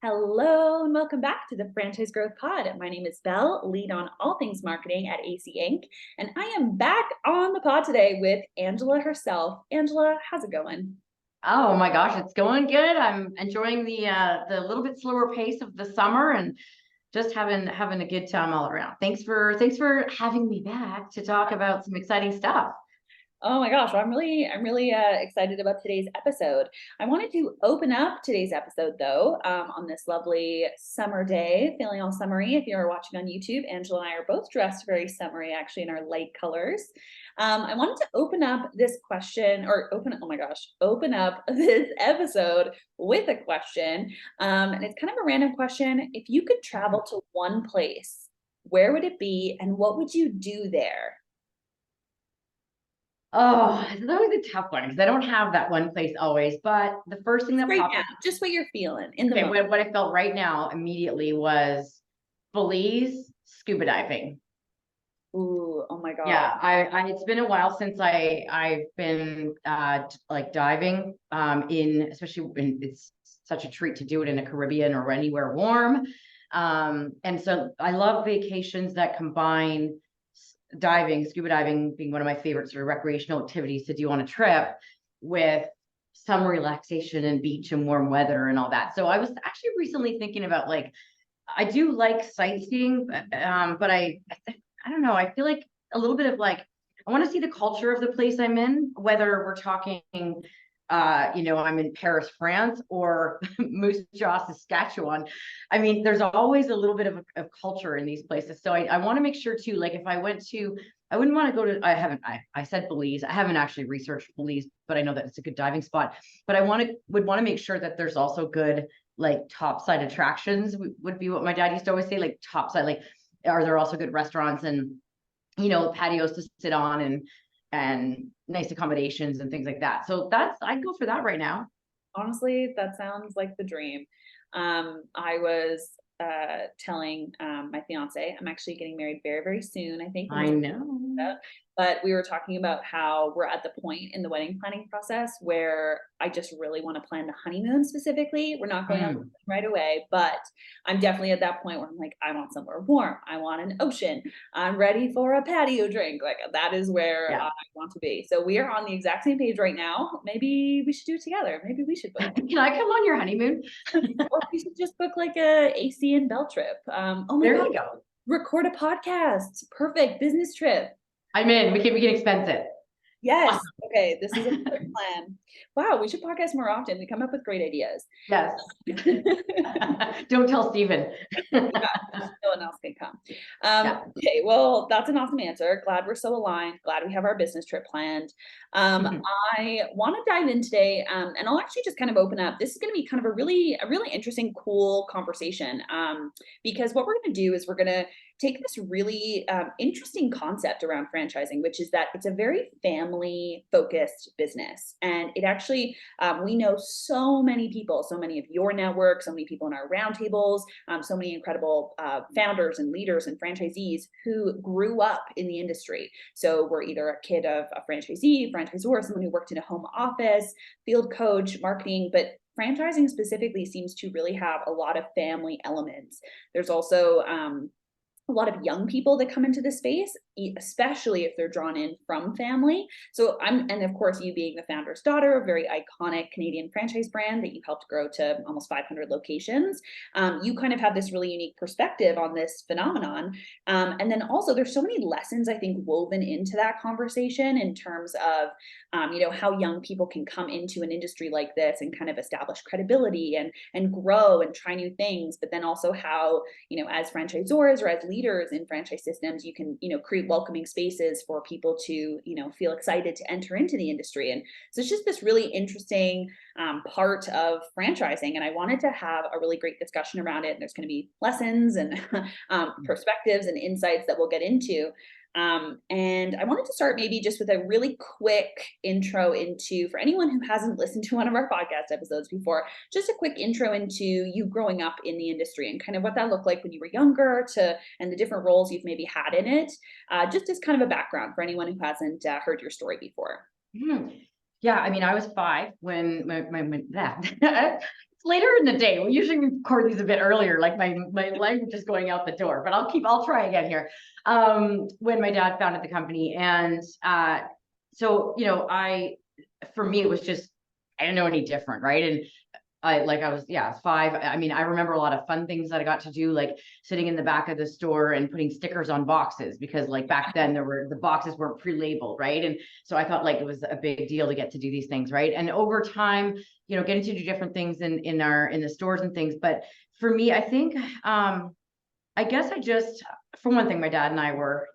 Hello and welcome back to the Franchise Growth Pod. My name is Belle, lead on all things marketing at AC Inc. And I am back on the pod today with Angela herself. Angela, how's it going? Oh my gosh, it's going good. I'm enjoying the little bit slower pace of the summer and just having a good time all around. Thanks for having me back to talk about some exciting stuff. Oh my gosh, well, I'm really excited about today's episode. I wanted to open up today's episode though, on this lovely summer day, feeling all summery. If you're watching on YouTube, Angela and I are both dressed very summery, actually in our light colors. I wanted to open up this question, or open up this episode with a question. And it's kind of a random question. If you could travel to one place, where would it be, and what would you do there? Oh, it's always a tough one because I don't have that one place always. But the first thing that Right popped now, up, just what you're feeling in the okay, moment. what I felt right now immediately was Belize scuba diving. Ooh, oh my God. Yeah, I it's been a while since I've been like diving in especially when it's such a treat to do it in the Caribbean or anywhere warm. And so I love vacations that combine diving, scuba diving being one of my favorite sort of recreational activities to do on a trip with some relaxation and beach and warm weather and all that. So I was actually recently thinking about like I do like sightseeing, but I don't know. I feel like a little bit of like I want to see the culture of the place I'm in, whether we're talking, I'm in Paris, France, or Moose Jaw, Saskatchewan. I mean, there's always a little bit of culture in these places. So I want to make sure too, like if I went to, I wouldn't want to go to, I said Belize. I haven't actually researched Belize, but I know that it's a good diving spot. But would want to make sure that there's also good like topside attractions would be what my dad used to always say, like topside, like are there also good restaurants and patios to sit on and nice accommodations and things like that. So I'd go for that right now. Honestly, that sounds like the dream. I was telling my fiance, I'm actually getting married very, very soon. I think I know. but we were talking about how we're at the point in the wedding planning process where I just really want to plan the honeymoon specifically. We're not going on Mm. right away, but I'm definitely at that point where I'm like, I want somewhere warm. I want an ocean. I'm ready for a patio drink. Like that is where Yeah. I want to be. So we are on the exact same page right now. Maybe we should do it together. Maybe we should book. Can I come on your honeymoon? Or we should just book like a AC and Bell trip. Oh my There God, you go. record a podcast. Perfect business trip. I'm in. We can expense it. Yes. Awesome. Okay. This is a perfect plan. Wow. We should podcast more often. We come up with great ideas. Yes. Don't tell Stephen. No one else can come. Yeah. Okay, well, that's an awesome answer. Glad we're so aligned. Glad we have our business trip planned. I want to dive in today, and I'll actually just kind of open up. This is going to be kind of a really interesting, cool conversation. Because what we're going to do is we're going to take this really interesting concept around franchising, which is that it's a very family focused business, and it actually we know so many people, so many of your network, so many people in our roundtables, so many incredible founders and leaders and franchisees who grew up in the industry. So we're either a kid of a franchisee, franchisor, someone who worked in a home office, field coach, marketing, but franchising specifically seems to really have a lot of family elements. There's also a lot of young people that come into the space, especially if they're drawn in from family. So and of course, you being the founder's daughter, a very iconic Canadian franchise brand that you helped grow to almost 500 locations, you kind of have this really unique perspective on this phenomenon. And then also, there's so many lessons I think woven into that conversation in terms of, how young people can come into an industry like this and kind of establish credibility and grow and try new things, but then also how as franchisors or as leaders in franchise systems, you can, create welcoming spaces for people to, feel excited to enter into the industry. And so it's just this really interesting part of franchising. And I wanted to have a really great discussion around it. And there's going to be lessons and perspectives and insights that we'll get into. And I wanted to start maybe just with a really quick intro into, for anyone who hasn't listened to one of our podcast episodes before, just a quick intro into you growing up in the industry and kind of what that looked like when you were younger and the different roles you've maybe had in it, just as kind of a background for anyone who hasn't heard your story before. Yeah, I mean, I was 5 when my that later in the day. We usually record these a bit earlier, like my language is going out the door, but I'll try again here. When my dad founded the company, and so for me it was just, I didn't know any different, right? And I was, yeah, 5. I mean, I remember a lot of fun things that I got to do, like sitting in the back of the store and putting stickers on boxes, because like back then the boxes weren't pre-labeled, right? And so I felt like it was a big deal to get to do these things, right? And over time, getting to do different things in the stores and things. But for me, I think I guess for one thing, my dad and I we're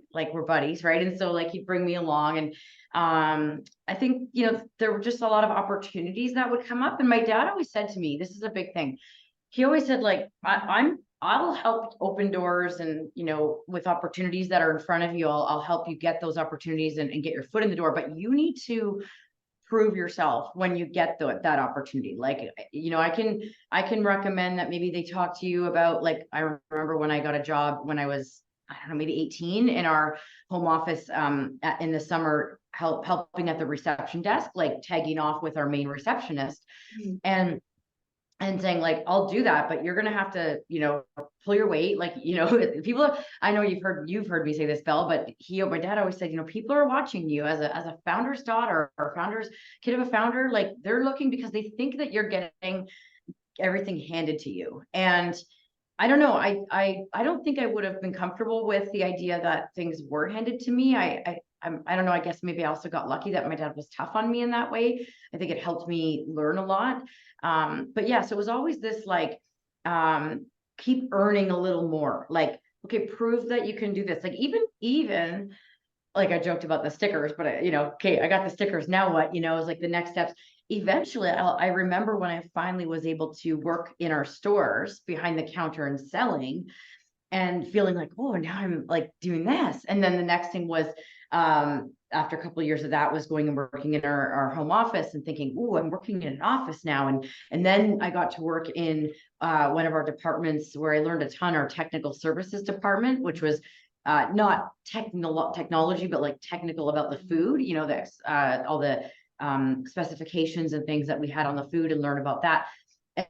buddies, right? And so like he'd bring me along, and I think, there were just a lot of opportunities that would come up. And my dad always said to me, this is a big thing. He always said, like, I'll help open doors, and, with opportunities that are in front of you, I'll help you get those opportunities and get your foot in the door. But you need to prove yourself when you get that opportunity. Like, I can recommend that maybe they talk to you about, like, I remember when I got a job when I was, I don't know, maybe 18, in our home office, in the summer, helping at the reception desk, like tagging off with our main receptionist. Mhm. And saying, like, I'll do that, but you're gonna have to, pull your weight. Like, people, I know you've heard me say this, Belle, but my dad always said, people are watching you as a founder's daughter or founder's kid of a founder. Like, they're looking because they think that you're getting everything handed to you. And I don't know. I don't think I would have been comfortable with the idea that things were handed to me. I don't know. I guess maybe I also got lucky that my dad was tough on me in that way. I think it helped me learn a lot. But yeah, so it was always this, like, keep earning a little more. Like, okay, prove that you can do this. Like, even like, I joked about the stickers, but okay, I got the stickers. Now what? It was like the next steps. Eventually, I remember when I finally was able to work in our stores behind the counter and selling, and feeling like, oh, now I'm like doing this. And then the next thing was, after a couple of years of that, was going and working in our home office and thinking, oh, I'm working in an office now. And then I got to work in one of our departments where I learned a ton, our technical services department, which was not technology, but like technical about the food, that's all the specifications and things that we had on the food, and learn about that.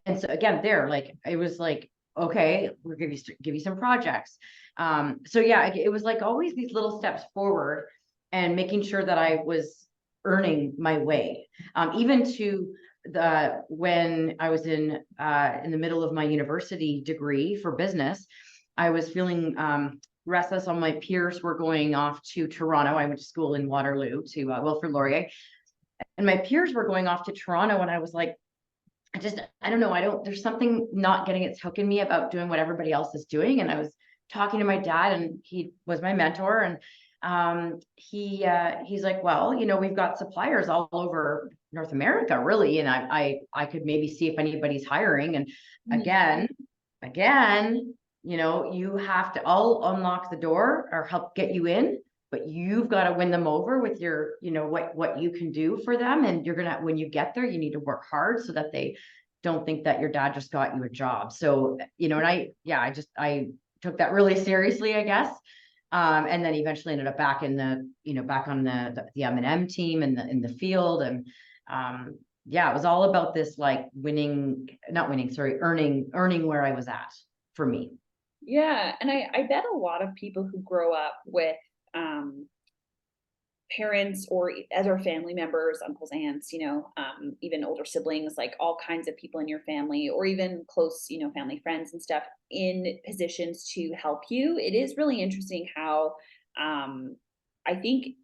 And so again, like, it was like, okay, we'll give you some projects. So yeah, it was like always these little steps forward, and making sure that I was earning my way. Even to when I was in the middle of my university degree for business, I was feeling restless. All my peers were going off to Toronto. I went to school in Waterloo to Wilfrid Laurier, and my peers were going off to Toronto, and I was like, I don't know. There's something not getting its hook in me about doing what everybody else is doing. And I was talking to my dad, and he was my mentor. And he's like, well, we've got suppliers all over North America, really. And I could maybe see if anybody's hiring. And again, I'll unlock the door or help get you in, but you've got to win them over with your, what you can do for them. And when you get there, you need to work hard so that they don't think that your dad just got you a job. So, and I took that really seriously, I guess. And then eventually ended up back on the M&M team in the field. And yeah, it was all about this, like, earning where I was at, for me. Yeah, and I bet a lot of people who grow up with parents or other family members, uncles, aunts, even older siblings, like all kinds of people in your family, or even close, family friends and stuff, in positions to help you. It is really interesting how I think,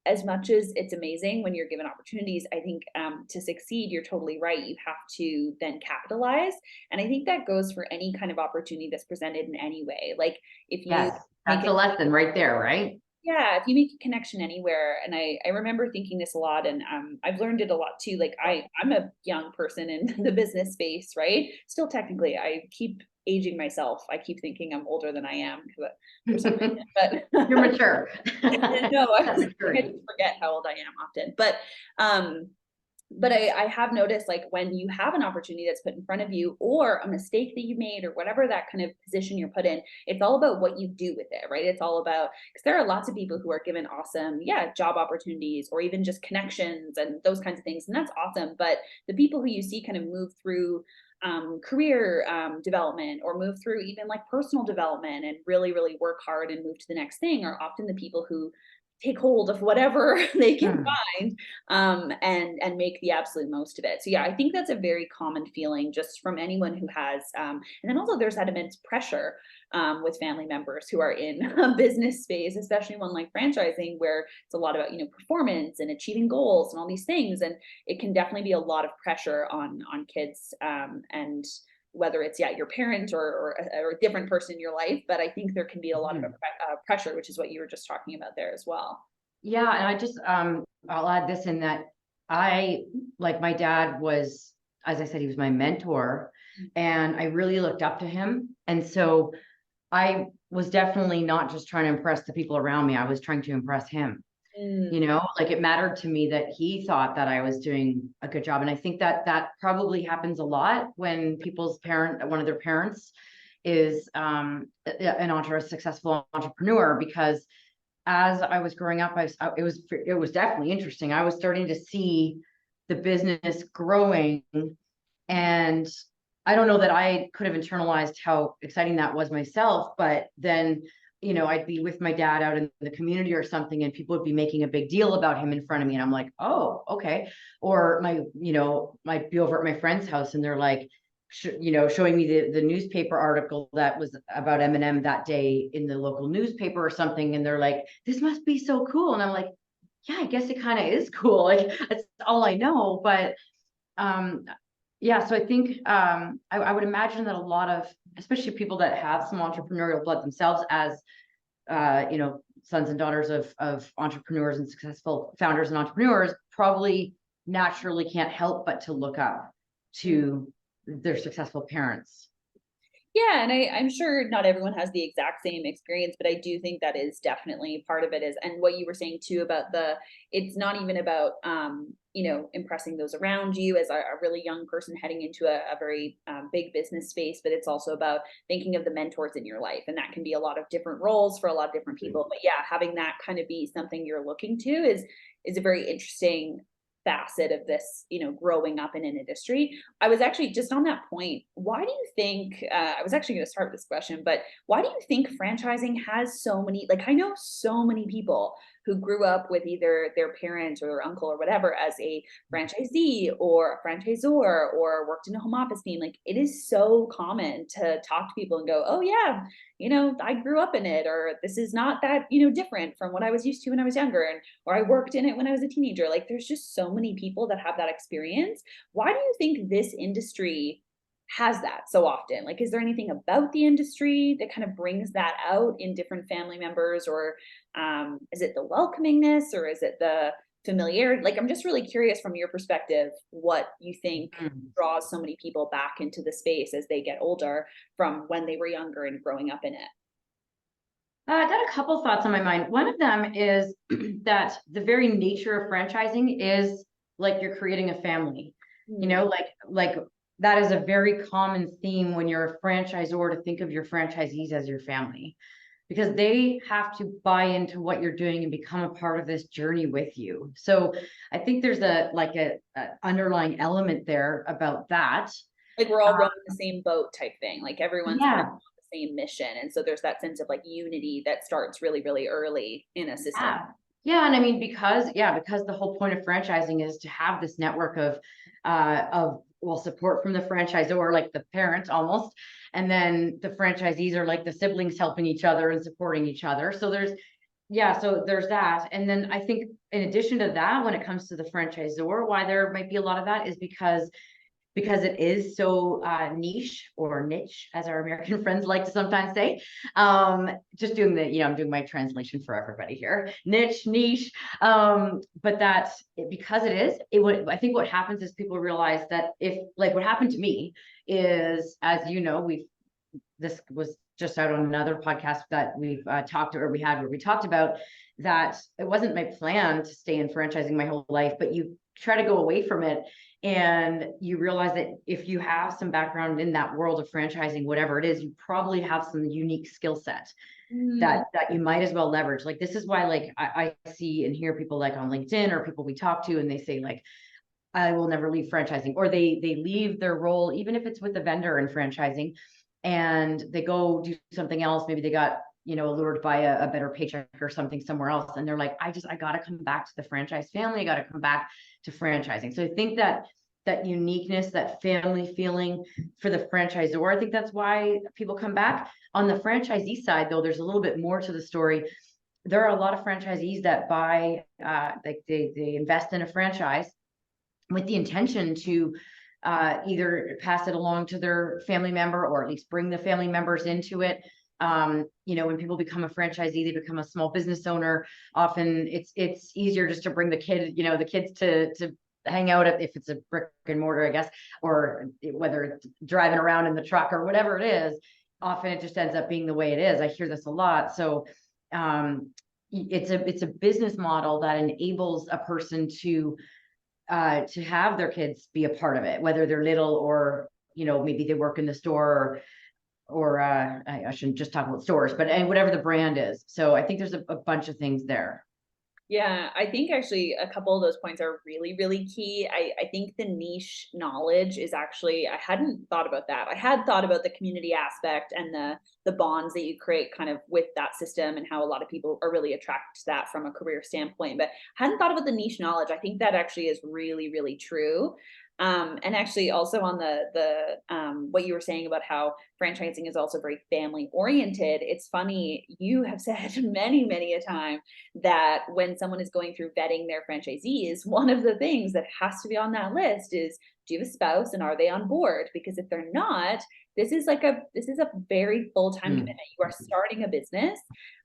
as much as it's amazing when you're given opportunities, I think to succeed, you're totally right. You have to then capitalize. And I think that goes for any kind of opportunity that's presented in any way. Like, if you Yes, that's a lesson right there, right? yeah, if you make a connection anywhere, and I remember thinking this a lot, and I've learned it a lot too. Like, I'm a young person in the business space, right? Still, technically, I keep aging myself. I keep thinking I'm older than I am for some reason, but You're mature. no, I That just maturity. forget how old I am often. But But I have noticed, like, when you have an opportunity that's put in front of you, or a mistake that you made, or whatever that kind of position you're put in, it's all about what you do with it, right? It's all about, because there are lots of people who are given awesome, yeah, job opportunities or even just connections and those kinds of things. And that's awesome. But the people who you see kind of move through career development, or move through even like personal development and really, really work hard and move to the next thing, are often the people who take hold of whatever they can Mm. find, and make the absolute most of it. So yeah, I think that's a very common feeling just from anyone who has. And then also there's that immense pressure with family members who are in a business space, especially one like franchising, where it's a lot about, performance and achieving goals and all these things, and it can definitely be a lot of pressure on kids, and whether it's, yeah, your parent, or a different person in your life. But I think there can be a lot of Mhm. pressure, which is what you were just talking about there as well. Yeah, and I just I'll add this in that I like my dad was, as I said, he was my mentor, and I really looked up to him. And so I was definitely not just trying to impress the people around me, I was trying to impress him. Mm, Like it mattered to me that he thought that I was doing a good job. And I think that that probably happens a lot when one of their parents is a successful entrepreneur, because as I was growing up, it was definitely interesting. I was starting to see the business growing, and I don't know that I could have internalized how exciting that was myself, but then, I'd be with my dad out in the community or something, and people would be making a big deal about him in front of me. And I'm like, oh, okay. Or might be over at my friend's house, and they're like, showing me the newspaper article that was about Eminem that day in the local newspaper or something. And they're like, this must be so cool. And I'm like, yeah, I guess it kind of is cool. Like, that's all I know. But um, yeah, so I think I would imagine that a lot of, especially people that have some entrepreneurial blood themselves, as sons and daughters of entrepreneurs and successful founders and entrepreneurs, probably naturally can't help but to look up mm. to their successful parents. Yeah, and I'm sure not everyone has the exact same experience, but I do think that is definitely part of it. Is, and what you were saying too about it's not even about, impressing those around you as a really young person heading into a very big business space, but it's also about thinking of the mentors in your life, and that can be a lot of different roles for a lot of different people. But yeah, having that kind of be something you're looking to is a very interesting facet of this, growing up in an industry. I was actually just on that point. Why do you think, I was actually going to start with this question, but why do you think franchising has so many, like, I know so many people who grew up with either their parent or their uncle or whatever as a franchisee or a franchisor, or worked in a home office team. Like, it is so common to talk to people and go, oh, yeah, I grew up in it, or this is not that, different from what I was used to when I was younger, and or I worked in it when I was a teenager. Like, there's just so many people that have that experience. Why do you think this industry has that so often? Like, is there anything about the industry that kind of brings that out in different family members, or is it the welcomingness, or is it the familiarity? Like, I'm just really curious from your perspective what you think Mhm. draws so many people back into the space as they get older from when they were younger and growing up in it. I got a couple thoughts on my mind. One of them is that the very nature of franchising is like you're creating a family. Mm, Like that is a very common theme when you're a franchisor, to think of your franchisees as your family, because they have to buy into what you're doing and become a part of this journey with you. So I think there's a underlying element there about that. like, we're Uh, all rowing the same boat type thing. Like, everyone's kind of yeah, on the same mission, and so there's that sense of like unity that starts really, really early in a system. yeah. Yeah, and I mean, because the whole point of franchising is to have this network of well, support from the franchisor, like the parent almost, and then the franchisees are like the siblings helping each other and supporting each other. So there's that. And then I think in addition to that, when it comes to the franchisor, why there might be a lot of that is because it is so niche, or niche, as our American friends like to sometimes say. Just doing I'm doing my translation for everybody here. Niche. But because I think what happens is people realize that, if like what happened to me is, as you know, this was just out on another podcast that we've talked or we had where we talked about that it wasn't my plan to stay in franchising my whole life, but you try to go away from it. And you realize that if you have some background in that world of franchising, whatever it is, you probably have some unique skill set Mm, that you might as well leverage. Like this is why, like I see and hear people like on LinkedIn or people we talk to, and they say like, I will never leave franchising, or they leave their role, even if it's with a vendor in franchising, and they go do something else. Maybe they got, allured by a better paycheck or something somewhere else. And they're like, I got to come back to the franchise family. I got to come back to franchising. So I think that uniqueness, that family feeling for the franchisor, I think that's why people come back. On the franchisee side, though, there's a little bit more to the story. There are a lot of franchisees that buy, like they invest in a franchise with the intention to either pass it along to their family member or at least bring the family members into it. When people become a franchisee, they become a small business owner. Often it's easier just to bring the kids to hang out if it's a brick and mortar, I guess, or whether it's driving around in the truck or whatever it is. Often it just ends up being the way it is. I hear this a lot. So it's a business model that enables a person to have their kids be a part of it, whether they're little or, maybe they work in the store or I shouldn't just talk about stores, but and whatever the brand is. So I think there's a bunch of things there. yeah, I think actually a couple of those points are really, really key. I think the niche knowledge is actually, I hadn't thought about that. I had thought about the community aspect and the bonds that you create kind of with that system and how a lot of people are really attracted to that from a career standpoint, but hadn't thought about the niche knowledge. I think that actually is really, really true. And actually also on the what you were saying about how franchising is also very family oriented. It's funny, you have said many, many a time that when someone is going through vetting their franchisees, one of the things that has to be on that list is, do you have a spouse and are they on board? Because if they're not, this is a very full-time Mm. commitment. You are starting a business.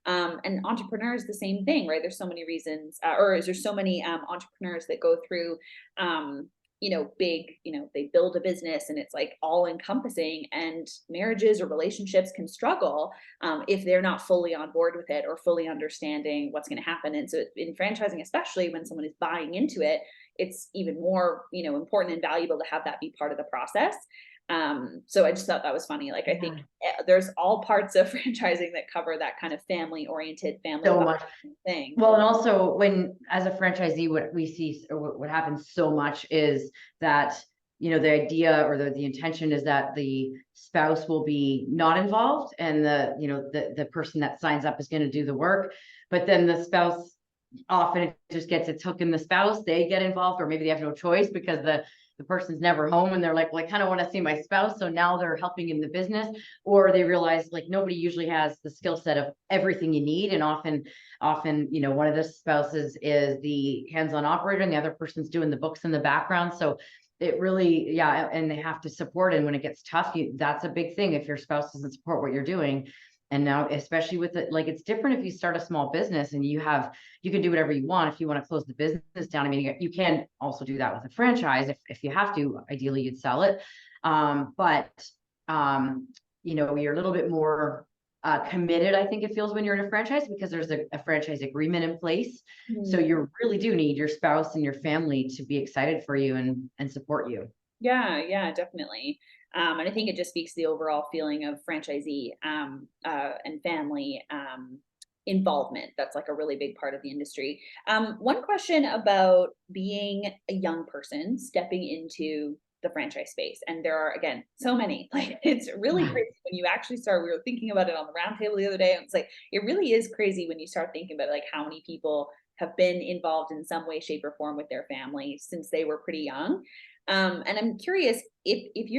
And entrepreneurs, the same thing, right? There's so many reasons, or is there so many entrepreneurs that go through big, they build a business and it's like all encompassing, and marriages or relationships can struggle if they're not fully on board with it or fully understanding what's going to happen. And so in franchising, especially when someone is buying into it, it's even more, important and valuable to have that be part of the process. So I just thought that was funny. Like, I think Yeah. there's all parts of franchising that cover that kind of family oriented, family So much. thing. Well, and also when as a franchisee, what we see or what happens so much is that, the idea or the intention is that the spouse will be not involved and the person that signs up is going to do the work. But then the spouse often it just gets its hook in the spouse, they get involved, or maybe they have no choice because the person's never home and they're like, well, I kind of want to see my spouse. So now they're helping in the business, or they realize like nobody usually has the skill set of everything you need. And often, one of the spouses is the hands-on operator and the other person's doing the books in the background. So it really, yeah, and they have to support. And when it gets tough, that's a big thing. If your spouse doesn't support what you're doing. And now, especially with it, like it's different if you start a small business and you can do whatever you want. If you want to close the business down, I mean, you can also do that with a franchise. If you have to, ideally you'd sell it. But you're a little bit more committed, I think it feels, when you're in a franchise, because there's a franchise agreement in place. So Mhm. you really do need your spouse and your family to be excited for you and support you. Yeah, yeah, definitely. And I think it just speaks to the overall feeling of franchisee and family involvement. That's like a really big part of the industry. One question about being a young person stepping into the franchise space, and there are again so many. Like, it's really Yeah. crazy when you actually start. We were thinking about it on the roundtable the other day, and it's like it really is crazy when you start thinking about like how many people have been involved in some way, shape, or form with their family since they were pretty young. And I'm curious if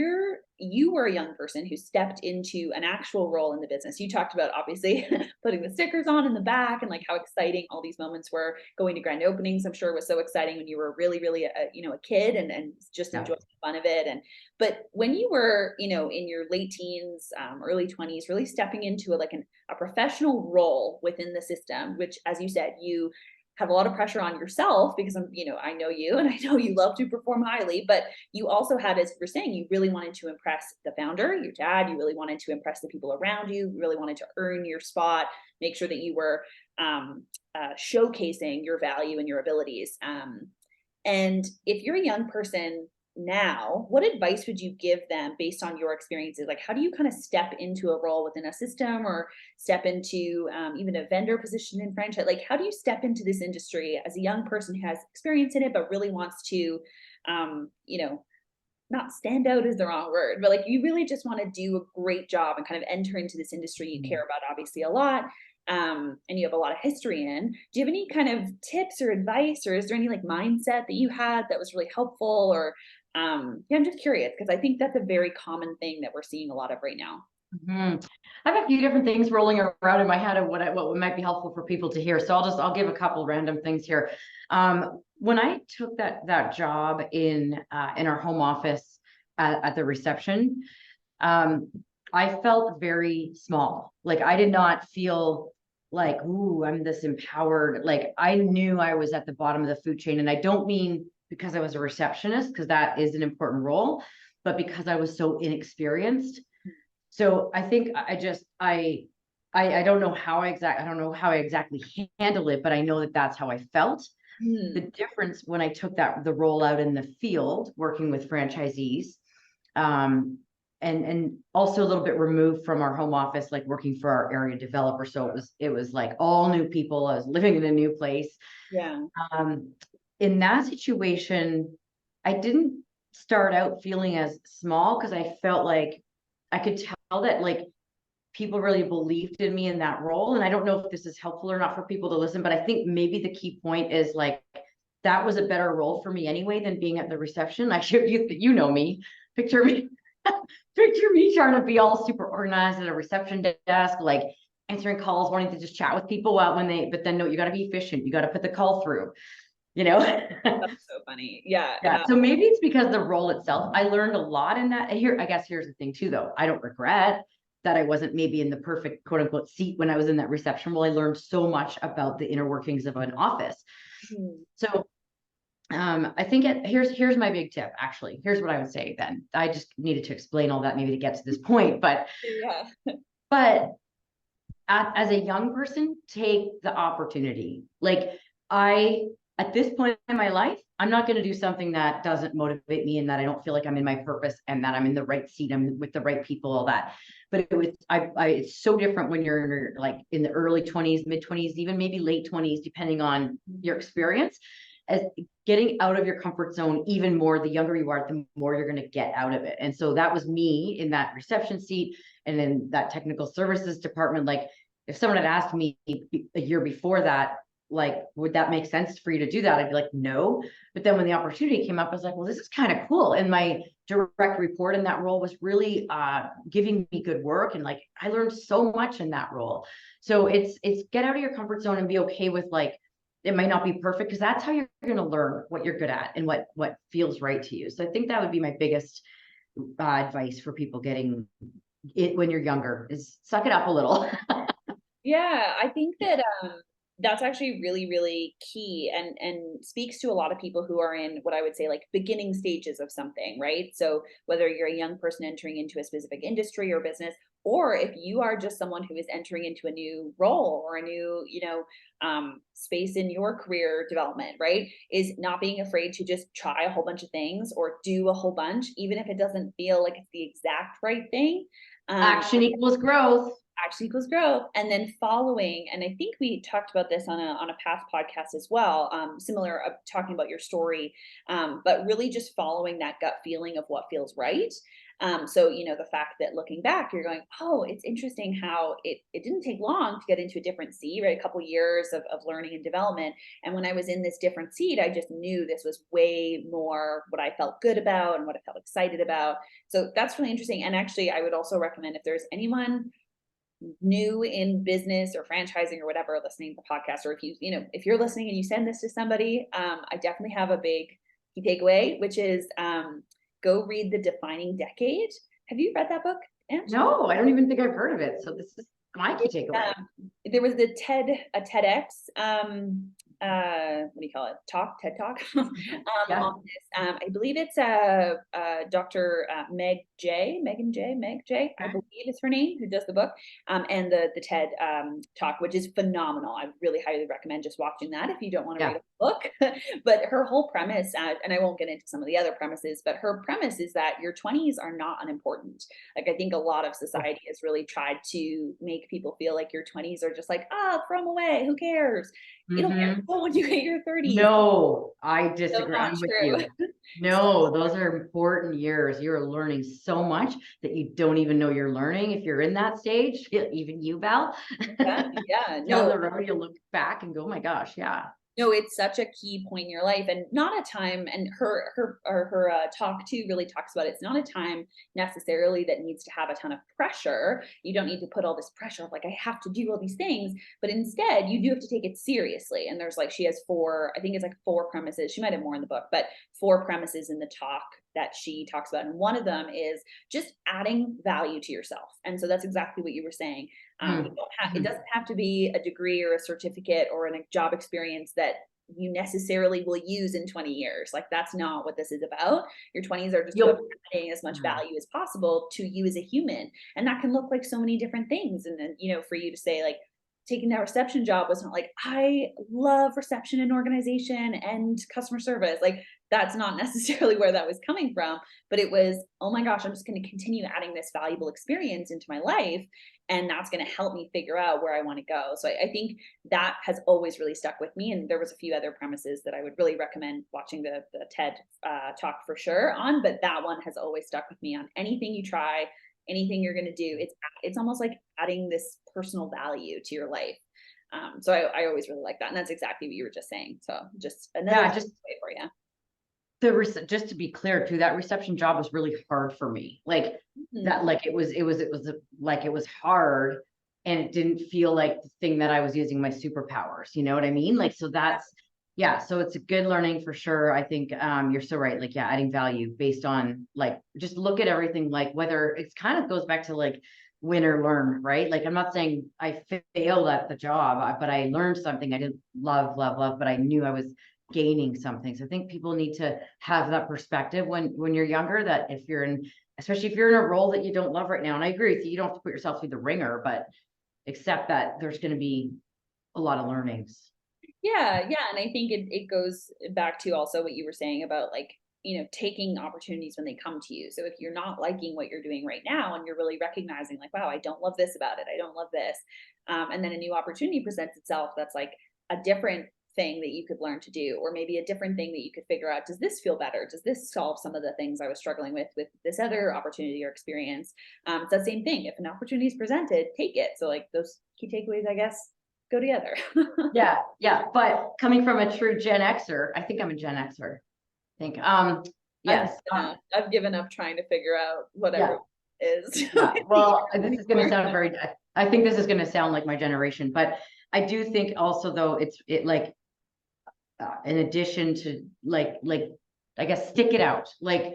you were a young person who stepped into an actual role in the business. You talked about obviously putting the stickers on in the back and like how exciting all these moments were. Going to grand openings, I'm sure, was so exciting when you were really, really a kid and just Yeah. enjoying the fun of it. And but when you were in your late teens, early 20s, really stepping into a professional role within the system, which, as you said, you have a lot of pressure on yourself because I know you and I know you love to perform highly, but you also had, as you're saying, you really wanted to impress the founder, your dad, you really wanted to impress the people around you really wanted to earn your spot, make sure that you were showcasing your value and your abilities. And if you're a young person now, what advice would you give them based on your experiences? Like, how do you kind of step into a role within a system, or step into even a vendor position in franchise? Like, how do you step into this industry as a young person who has experience in it, but really wants to, you know, not stand out is the wrong word, but like you really just want to do a great job and kind of enter into this industry you care about obviously a lot, and you have a lot of history in. Do you have any kind of tips or advice, or is there any like mindset that you had that was really helpful? Or yeah, I'm just curious because I think that's a very common thing that we're seeing a lot of right now. Mhm. I have a few different things rolling around in my head of what might be helpful for people to hear. So I'll give a couple random things here. When I took that job in our home office at the reception, um, I felt very small. Like I did not feel like, ooh, I'm this empowered. Like I knew I was at the bottom of the food chain, and I don't mean because I was a receptionist, because that is an important role, but because I was so inexperienced. So I think I don't know how I don't know how I exactly handle it, but I know that that's how I felt. The Hmm. difference when I took the role out in the field, working with franchisees, um, and also a little bit removed from our home office, like working for our area developer. So it was like all new people. I was living in a new place. Yeah. Um, in that situation, I didn't start out feeling as small because I felt like I could tell that like people really believed in me in that role. And I don't know if this is helpful or not for people to listen, but I think maybe the key point is like that was a better role for me anyway than being at the reception. I should you know me. Picture me, picture me trying to be all super organized at a reception desk, like answering calls, wanting to just chat with people out when they, but then no, you got to be efficient. You got to put the call through, you know? That's so funny. Yeah. Yeah. So maybe it's because the role itself, I learned a lot in that. And here, I guess here's the thing too, though. I don't regret that I wasn't maybe in the perfect quote unquote seat when I was in that reception role. I learned so much about the inner workings of an office. Mhm. So I think here's my big tip, actually. Here's what I would say then. I just needed to explain all that maybe to get to this point, Yeah. but as a young person, take the opportunity. Like I, at this point in my life, I'm not going to do something that doesn't motivate me and that I don't feel like I'm in my purpose and that I'm in the right seat, I'm with the right people, all that. But it was, it's so different when you're in like in the early 20s, mid 20s, even maybe late 20s, depending on your experience, as getting out of your comfort zone. Even more, the younger you are, the more you're going to get out of it. And so that was me in that reception seat and in that technical services department. Like if someone had asked me a year before that, like, would that make sense for you to do that? I'd be like, no. But then when the opportunity came up, I was like, well, this is kind of cool. And my direct report in that role was really giving me good work. And like, I learned so much in that role. So it's get out of your comfort zone and be okay with like, it might not be perfect, because that's how you're going to learn what you're good at and what feels right to you. So I think that would be my biggest advice for people getting it when you're younger, is suck it up a little. Yeah, I think that that's actually really, really key, and speaks to a lot of people who are in what I would say like beginning stages of something, right? So whether you're a young person entering into a specific industry or business, or if you are just someone who is entering into a new role or a new, space in your career development, right? Is not being afraid to just try a whole bunch of things or do a whole bunch, even if it doesn't feel like it's the exact right thing. Um, Action equals growth. Action equals growth, and then following, and I think we talked about this on a past podcast as well, similar talking about your story, but really just following that gut feeling of what feels right. So the fact that looking back you're going, oh, it's interesting how it didn't take long to get into a different seat, right? A couple years of learning and development, and when I was in this different seat I just knew this was way more what I felt good about and what I felt excited about. So that's really interesting, and actually I would also recommend, if there's anyone new in business or franchising or whatever listening to the podcast, or if if you're listening and you send this to somebody, I definitely have a big key takeaway, which is go read The Defining Decade. Have you read that book, Ange? No, I don't even think I've heard of it. So this is my key takeaway. There was a TEDx what do you call it? TED Talk, Yeah. on this. I believe it's Dr. Meg J, I Okay. believe is her name, who does the book, and the TED Talk, which is phenomenal. I really highly recommend just watching that if you don't want to read Yeah. a book. But her whole premise, and I won't get into some of the other premises, but her premise is that your 20s are not unimportant. Like, I think a lot of society has really tried to make people feel like your 20s are just like, ah, throw them away, who cares? It'll be Mm-hmm. cool when you hit your 30s. No, I So disagree. not I'm with true. you. No, those are important years. You're learning so much that you don't even know you're learning if you're in that stage. Even you, Val. Yeah, yeah, Down no, the road, you look back and go, "Oh my gosh, yeah." no, it's such a key point in your life, and not a time, and her talk too really talks about it. It's not a time necessarily that needs to have a ton of pressure. You don't need to put all this pressure of like, I have to do all these things, but instead you do have to take it seriously. And there's like, she has four, I think it's like four premises. She might have more in the book, but four premises in the talk that she talks about. And one of them is just adding value to yourself. And so that's exactly what you were saying. You don't have, it Mm-hmm. doesn't have to be a degree or a certificate or a job experience that you necessarily will use in 20 years. Like, that's not what this is about. Your 20s are just about You'll, adding as much mm, value as possible to you as a human. And that can look like so many different things. And then, for you to say, like, taking that reception job was not like, I love reception and organization and customer service. Like, that's not necessarily where that was coming from, but it was, oh my gosh, I'm just going to continue adding this valuable experience into my life, and that's going to help me figure out where I want to go. So I think that has always really stuck with me. And there was a few other premises that I would really recommend watching the TED talk for sure on, but that one has always stuck with me. On anything you try, anything you're going to do, it's almost like adding this personal value to your life. So I always really like that, and that's exactly what you were just saying. So just another yeah, way for you. just to be clear too, that reception job was really hard for me. Like that, Mhm. like it was like it was hard, and it didn't feel like the thing that I was using my superpowers. You know what I mean? Like, so that's, yeah. So it's a good learning for sure. I think you're so right. Like, yeah, adding value based on like just look at everything. Like whether it's kind of goes back to like win or learn, right? Like I'm not saying I failed at the job, but I learned something I didn't love, but I knew I was gaining something. So I think people need to have that perspective when you're younger, that if you're in, especially if you're in a role that you don't love right now, and I agree with you, you don't have to put yourself through the ringer, but accept that there's going to be a lot of learnings. Yeah, yeah, and I think it goes back to also what you were saying about, like, taking opportunities when they come to you. So if you're not liking what you're doing right now and you're really recognizing like, wow, I don't love this about it. I don't love this. And then a new opportunity presents itself that's like a different thing that you could learn to do, or maybe a different thing that you could figure out, does this feel better? Does this solve some of the things I was struggling with this other opportunity or experience? It's the same thing. If an opportunity is presented, take it. So like those key takeaways, I guess, go together. Yeah, yeah. But coming from a true Gen Xer, I think I'm a Gen Xer. I think. Yes. I've given up trying to figure out Yeah. whatever it is. Yeah. Well, this is going to Anymore. sound very. I think this is going to sound like my generation, but I do think also though it like in addition to like I guess stick it out. Like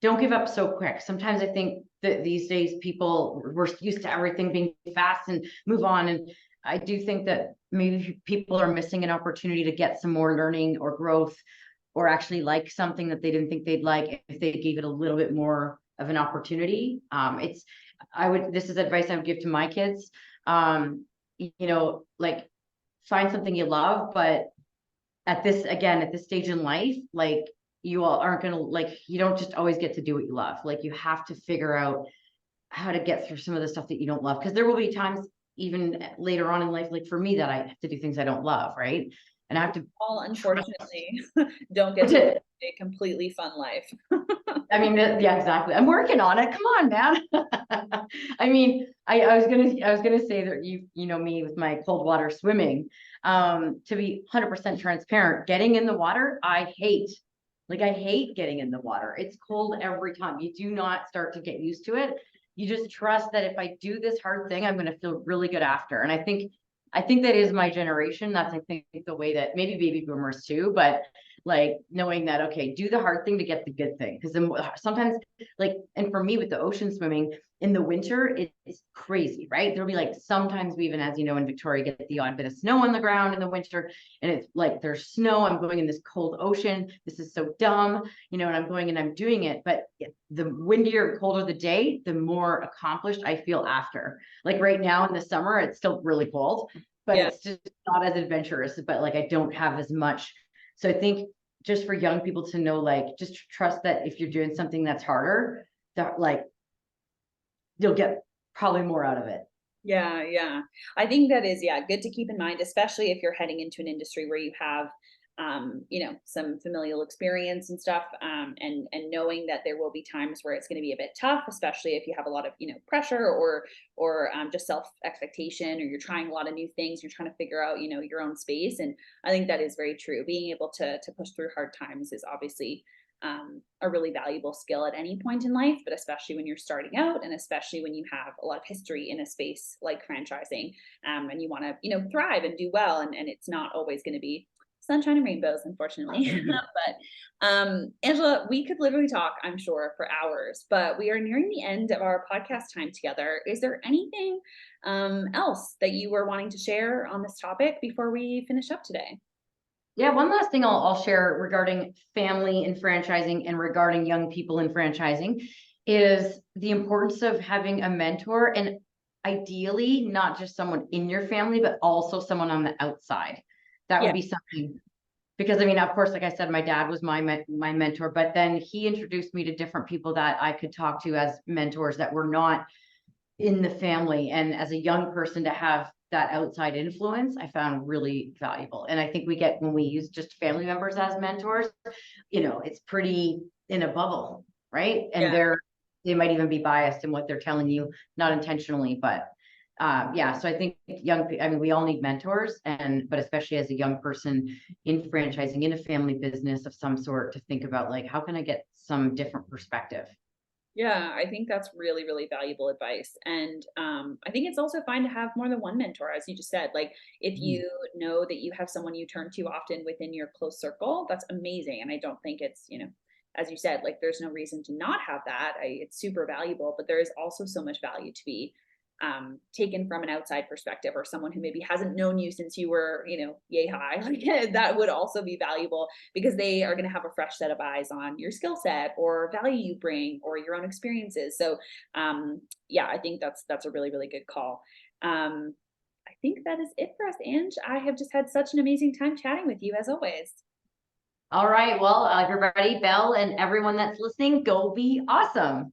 don't give up so quick. Sometimes I think that these days people we're used to everything being fast and move on. And I do think that maybe people are missing an opportunity to get some more learning or growth or actually like something that they didn't think they'd like if they gave it a little bit more of an opportunity. It's I would this is advice I would give to my kids. Like find something you love, but at this stage in life, like you all aren't gonna like you don't just always get to do what you love. Like you have to figure out how to get through some of the stuff that you don't love. Because there will be times even later on in life, like for me, that I have to do things I don't love, right? And I have to All trust. unfortunately don't get to live a completely fun life. I mean, yeah, exactly. I'm working on it. Come on, man. I mean, I was gonna say that you know me with my cold water swimming. To be 100% transparent, getting in the water, I hate. Like I hate getting in the water. It's cold every time. You do not start to get used to it. You just trust that if I do this hard thing, I'm going to feel really good after. And I think that is my generation. That's I think the way that maybe baby boomers too, but like knowing that, okay, do the hard thing to get the good thing. Because then sometimes, like, and for me with the ocean swimming in the winter, it's crazy, right? There'll be like, sometimes we even, as you know, in Victoria, get the odd bit of snow on the ground in the winter. And it's like, there's snow, I'm going in this cold ocean. This is so dumb, you know, and I'm going and I'm doing it. But the windier and colder the day, the more accomplished I feel after. Like right now in the summer, it's still really cold, but Yeah. it's just not as adventurous, but like I don't have as much. So I think just for young people to know, like, just trust that if you're doing something that's harder, that like you'll get probably more out of it. Yeah, yeah. I think that is, yeah, good to keep in mind, especially if you're heading into an industry where you have, some familial experience and stuff, and knowing that there will be times where it's going to be a bit tough, especially if you have a lot of, pressure or just self expectation, or you're trying a lot of new things, you're trying to figure out, your own space. And I think that is very true. Being able to push through hard times is obviously a really valuable skill at any point in life, but especially when you're starting out, and especially when you have a lot of history in a space like franchising, and you want to, thrive and do well. And it's not always going to be sunshine and rainbows, unfortunately. But Angela, we could literally talk, I'm sure, for hours, but we are nearing the end of our podcast time together. Is there anything else that you were wanting to share on this topic before we finish up today? Yeah, one last thing I'll share regarding family and franchising and regarding young people in franchising is the importance of having a mentor, and ideally not just someone in your family, but also someone on the outside. That would Yeah. be something, because I mean, of course, like I said, my dad was my mentor, but then he introduced me to different people that I could talk to as mentors that were not in the family. And as a young person, to have that outside influence, I found really valuable. And I think we get, when we use just family members as mentors, it's pretty in a bubble, right? And Yeah. they might even be biased in what they're telling you, not intentionally, but yeah. So I think I mean, we all need mentors, but especially as a young person in franchising, in a family business of some sort, to think about like, how can I get some different perspective? Yeah, I think that's really, really valuable advice. And I think it's also fine to have more than one mentor, as you just said. Like, if Mhm. you know that you have someone you turn to often within your close circle, that's amazing. And I don't think it's, as you said, like, there's no reason to not have that. It's super valuable, but there is also so much value to be taken from an outside perspective, or someone who maybe hasn't known you since you were, yay high. Like, that would also be valuable, because they are going to have a fresh set of eyes on your skill set or value you bring or your own experiences. So, yeah, I think that's a really, really good call. I think that is it for us, Ange. I have just had such an amazing time chatting with you, as always. All right. Well, everybody, Belle and everyone that's listening, go be awesome.